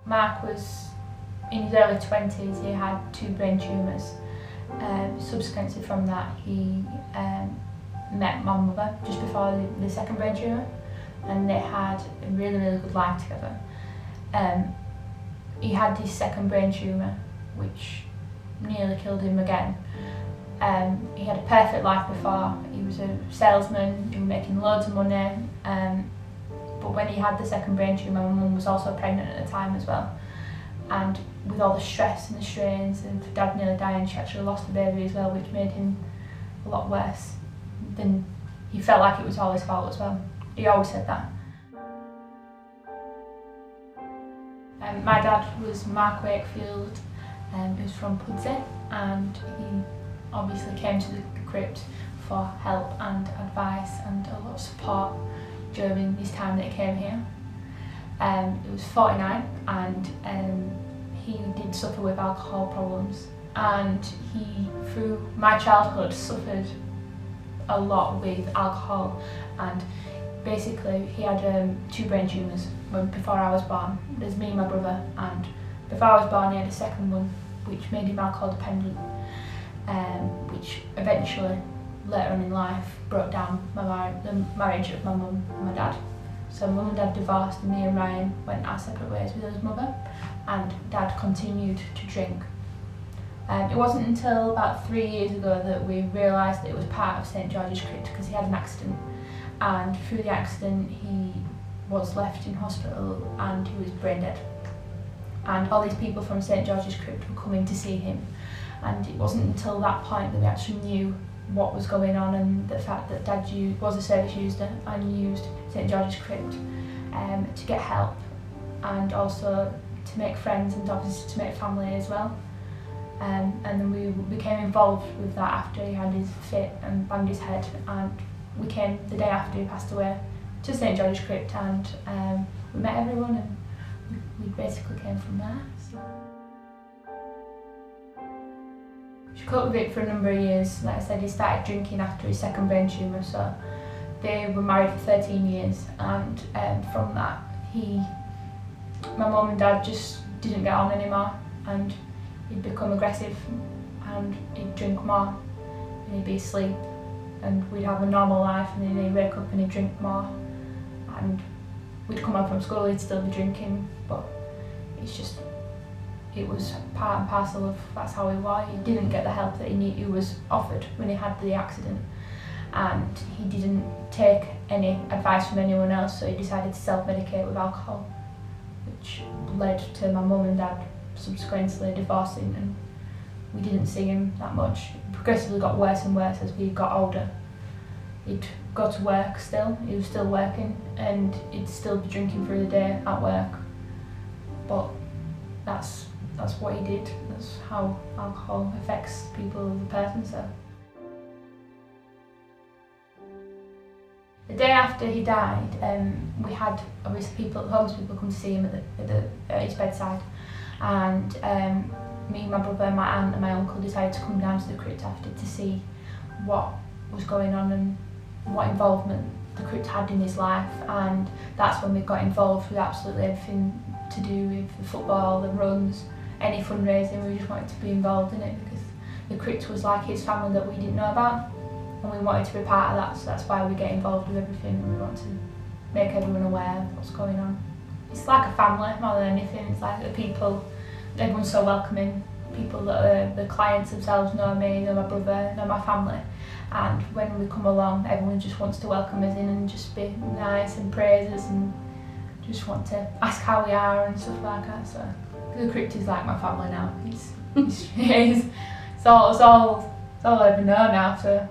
Mark was in his early 20s, he had 2 brain tumours. Subsequently from that, he met my mother just before the second brain tumour, and they had a really good life together. He had his second brain tumour, which nearly killed him again. He had a perfect life before. He was a salesman, he was making loads of money, but when he had the second brain tumour, my mum was also pregnant at the time as well. And with all the stress and the strains and Dad nearly dying, she actually lost the baby as well, which made him a lot worse. Then he felt like it was all his fault as well. He always said that. My dad was Mark Wakefield, he was from Pudsey, and he obviously came to the Crypt for help and advice and a lot of support during his time that he came here. He was 49 and he did suffer with alcohol problems, and he, through my childhood, suffered a lot with alcohol, and basically he had 2 brain tumours before I was born. There's me and my brother, and before I was born he had a second one which made him alcohol dependent, which eventually later on in life broke down the marriage of my mum and my dad. So mum and dad divorced, and me and Ryan went our separate ways with his mother, and dad continued to drink. It wasn't until about 3 years ago that we realised that it was part of St George's Crypt, because he had an accident, and through the accident he was left in hospital and he was brain dead. And all these people from St George's Crypt were coming to see him, and it wasn't until that point that we actually knew what was going on, and the fact that Dad was a service user and used St George's Crypt to get help, and also to make friends and obviously to make family as well. And then we became involved with that after he had his fit and banged his head, and we came the day after he passed away to St George's Crypt, and we met everyone, and we basically came from there. So. She coped with it for a number of years. Like I said, he started drinking after his second brain tumour, so they were married for 13 years, and from that my mum and dad just didn't get on anymore, and he'd become aggressive and he'd drink more and he'd be asleep, and we'd have a normal life, and then he'd wake up and he'd drink more, and we'd come home from school, he'd still be drinking, but it was part and parcel of that's how he was. He didn't get the help that he was offered when he had the accident, and he didn't take any advice from anyone else, so he decided to self-medicate with alcohol, which led to my mum and dad subsequently divorcing, and we didn't see him that much. It progressively got worse and worse as we got older. He'd go to work still, he was still working, and he'd still be drinking through the day at work, but that's what he did. That's how alcohol affects people as a person. So the day after he died, we had obviously homeless people come to see him at his bedside, and me, my brother, my aunt and my uncle decided to come down to the Crypt after to see what was going on and what involvement the Crypt had in his life, and that's when we got involved with absolutely everything to do with the football, the runs, any fundraising. We just wanted to be involved in it because the Crypt was like his family that we didn't know about, and we wanted to be part of that, so that's why we get involved with everything, and we want to make everyone aware of what's going on. It's like a family more than anything. It's like the people, everyone's so welcoming. People that are the clients themselves know me, know my brother, know my family, and when we come along everyone just wants to welcome us in and just be nice and praise us and just want to ask how we are and stuff like that. So the Crypt is like my family now. It's all I ever know now. So